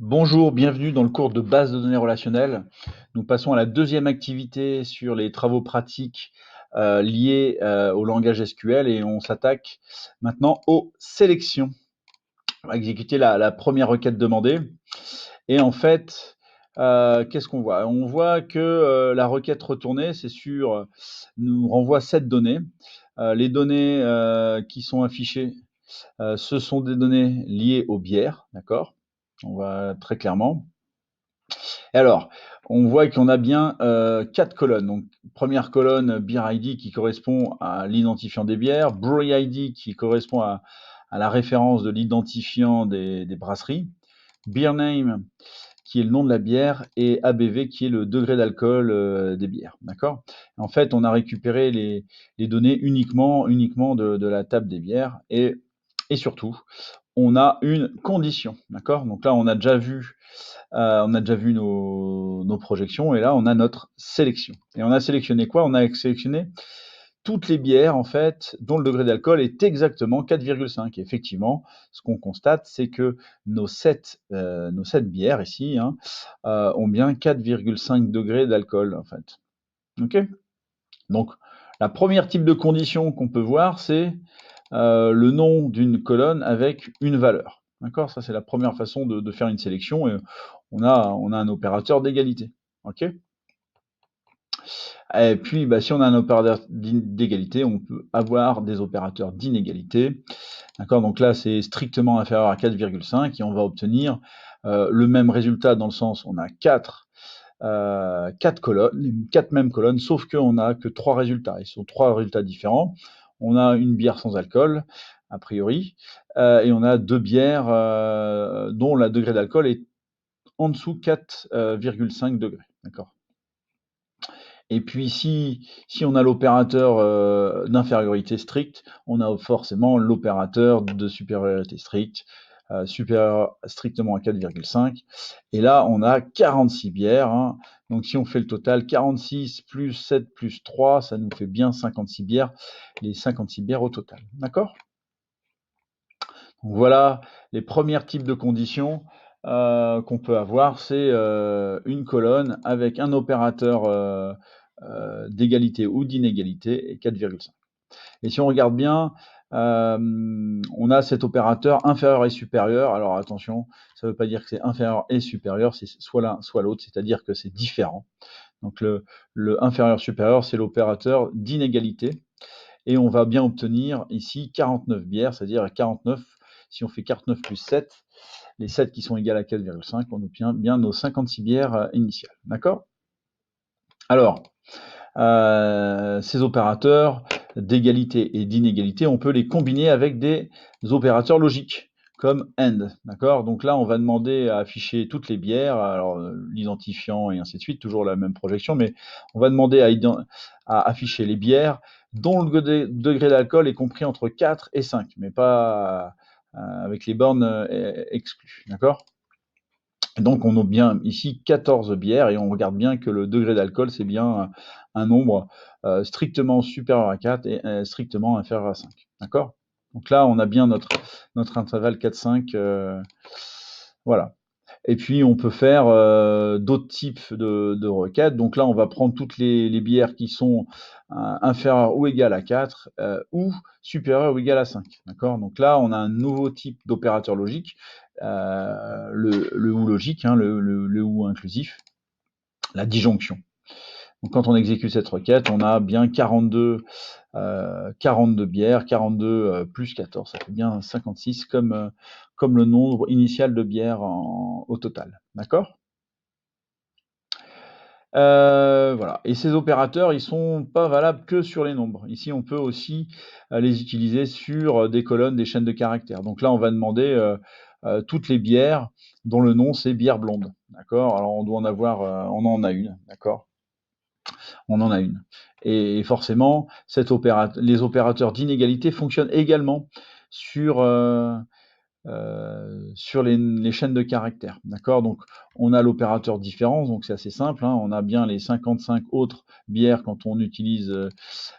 Bonjour, bienvenue dans le cours de base de données relationnelles. Nous passons à la deuxième activité sur les travaux pratiques liés au langage SQL et on s'attaque maintenant aux sélections. On va exécuter la première requête demandée et en fait, qu'est-ce qu'on voit? On voit que la requête retournée, nous renvoie 7 données. Les données qui sont affichées, ce sont des données liées aux bières, d'accord? On voit très clairement. Et alors, on voit qu'on a bien 4 colonnes. Donc, première colonne, Beer ID qui correspond à l'identifiant des bières, Brewery ID qui correspond à la référence de l'identifiant des brasseries, Beer Name qui est le nom de la bière et ABV qui est le degré d'alcool des bières. D'accord? En fait, on a récupéré les données uniquement de la table des bières et surtout, on a une condition. D'accord? Donc là, on a déjà vu nos projections et là, on a notre sélection. Et on a sélectionné quoi? On a sélectionné toutes les bières, en fait, dont le degré d'alcool est exactement 4,5. Et effectivement, ce qu'on constate, c'est que nos 7 bières ici ont bien 4,5 degrés d'alcool, en fait. OK? Donc, la première type de condition qu'on peut voir, c'est le nom d'une colonne avec une valeur. D'accord? Ça, c'est la première façon de faire une sélection. Et on a un opérateur d'égalité. OK? Et puis, si on a un opérateur d'égalité, on peut avoir des opérateurs d'inégalité. D'accord? Donc là, c'est strictement inférieur à 4,5 et on va obtenir le même résultat dans le sens on a 4 colonnes, les 4 mêmes colonnes, sauf qu'on n'a que 3 résultats. Ils sont 3 résultats différents. On a une bière sans alcool, a priori, et on a 2 bières dont le degré d'alcool est en dessous 4,5 degrés. D'accord? Et puis si on a l'opérateur d'infériorité stricte, on a forcément l'opérateur de supériorité stricte, supérieur strictement à 4,5. Et là, on a 46 bières. Hein. Donc si on fait le total, 46 plus 7 plus 3, ça nous fait bien 56 bières, les 56 bières au total. D'accord? Donc voilà les premiers types de conditions qu'on peut avoir, c'est une colonne avec un opérateur d'égalité ou d'inégalité et 4,5. Et si on regarde bien, on a cet opérateur inférieur et supérieur. Alors attention, ça ne veut pas dire que c'est inférieur et supérieur, c'est soit l'un, soit l'autre, c'est-à-dire que c'est différent. Donc le inférieur-supérieur, c'est l'opérateur d'inégalité. Et on va bien obtenir ici 49 bières, c'est-à-dire 49, si on fait 49 plus 7, les 7 qui sont égales à 4,5, on obtient bien nos 56 bières initiales. D'accord? Alors, ces opérateurs d'égalité et d'inégalité, on peut les combiner avec des opérateurs logiques comme AND, d'accord? Donc là, on va demander à afficher toutes les bières, alors l'identifiant et ainsi de suite, toujours la même projection, mais on va demander à afficher les bières dont le degré d'alcool est compris entre 4 et 5, mais pas avec les bornes exclues, d'accord? Donc on a bien ici 14 bières et on regarde bien que le degré d'alcool, c'est bien un nombre strictement supérieur à 4 et strictement inférieur à 5. D'accord? Donc là, on a bien notre intervalle 4-5. Voilà. Et puis on peut faire d'autres types de requêtes. Donc là, on va prendre toutes les bières qui sont inférieures ou égales à 4 ou supérieures ou égales à 5. D'accord? Donc là, on a un nouveau type d'opérateur logique, le ou logique, hein, le ou inclusif, la disjonction. Donc quand on exécute cette requête, on a bien 42 bières, 42 plus 14, ça fait bien 56 comme le nombre initial de bières au total. D'accord? Voilà. Et ces opérateurs, ils sont pas valables que sur les nombres. Ici, on peut aussi les utiliser sur des colonnes, des chaînes de caractères. Donc là, on va demander toutes les bières dont le nom c'est bière blonde. D'accord? Alors on doit en avoir, on en a une. D'accord? On en a une. Et forcément, les opérateurs d'inégalité fonctionnent également sur sur les chaînes de caractères. D'accord? Donc, on a l'opérateur différence, donc c'est assez simple. Hein, on a bien les 55 autres bières quand on utilise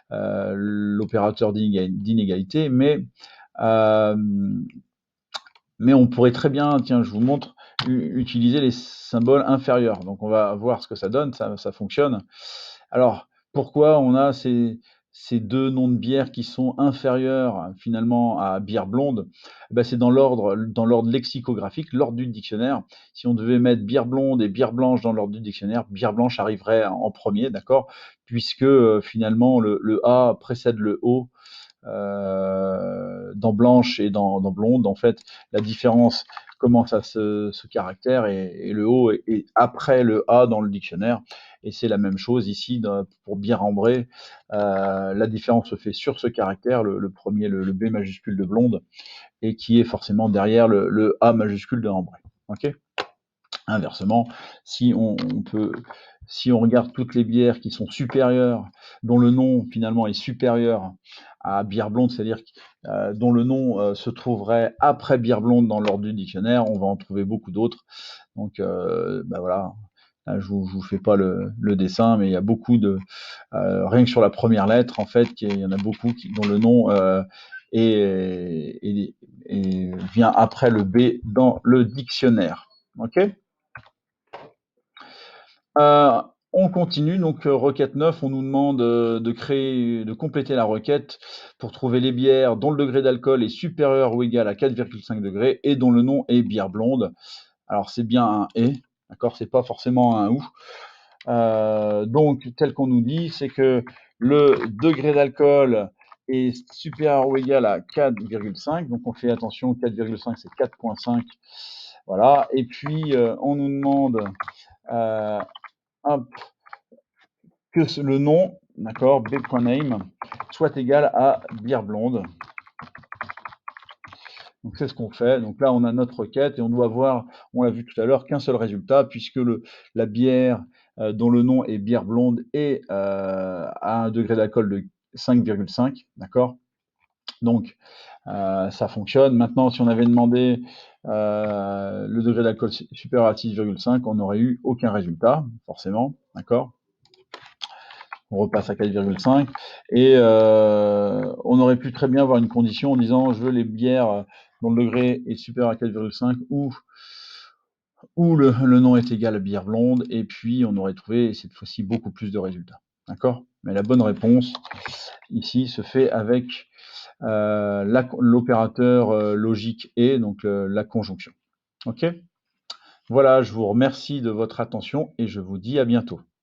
l'opérateur d'inégalité, mais on pourrait très bien, tiens, je vous montre, utiliser les symboles inférieurs. Donc on va voir ce que ça donne, ça fonctionne. Alors, pourquoi on a ces deux noms de bières qui sont inférieurs finalement à bière blonde? C'est dans l'ordre lexicographique, l'ordre du dictionnaire. Si on devait mettre bière blonde et bière blanche dans l'ordre du dictionnaire, bière blanche arriverait en premier, d'accord? Puisque finalement le A précède le O dans blanche et dans blonde. En fait, la différence commence à ce caractère et le O est après le A dans le dictionnaire. Et c'est la même chose ici pour bière ambrée. La différence se fait sur ce caractère, le premier, le B majuscule de blonde, et qui est forcément derrière le A majuscule de ambrée. Ok. Inversement, si on regarde toutes les bières qui sont supérieures, dont le nom finalement est supérieur à bière blonde, c'est-à-dire dont le nom se trouverait après bière blonde dans l'ordre du dictionnaire, on va en trouver beaucoup d'autres. Donc voilà, là, je vous fais pas le dessin, mais il y a beaucoup de rien que sur la première lettre, en fait, il y en a beaucoup dont le nom vient après le B dans le dictionnaire. Ok. On continue, donc requête 9, on nous demande de compléter la requête pour trouver les bières dont le degré d'alcool est supérieur ou égal à 4,5 degrés et dont le nom est bière blonde. Alors c'est bien un et, d'accord, c'est pas forcément un ou. Donc tel qu'on nous dit, c'est que le degré d'alcool est supérieur ou égal à 4,5, donc on fait attention, 4,5 c'est 4,5, voilà. Et puis on nous demande hop, que le nom, d'accord, b.name, soit égal à bière blonde. Donc c'est ce qu'on fait. Donc là, on a notre requête et on doit voir, on l'a vu tout à l'heure, qu'un seul résultat, puisque la bière dont le nom est bière blonde est à un degré d'alcool de 5,5, d'accord. Donc ça fonctionne. Maintenant, si on avait demandé le degré d'alcool supérieur à 6,5, on n'aurait eu aucun résultat, forcément, d'accord. On repasse à 4,5 et on aurait pu très bien avoir une condition en disant je veux les bières dont le degré est supérieur à 4,5 ou le nom est égal à bière blonde, et puis on aurait trouvé cette fois-ci beaucoup plus de résultats. D'accord. Mais la bonne réponse ici se fait avec l'opérateur logique et, donc la conjonction. Ok. Voilà, je vous remercie de votre attention et je vous dis à bientôt.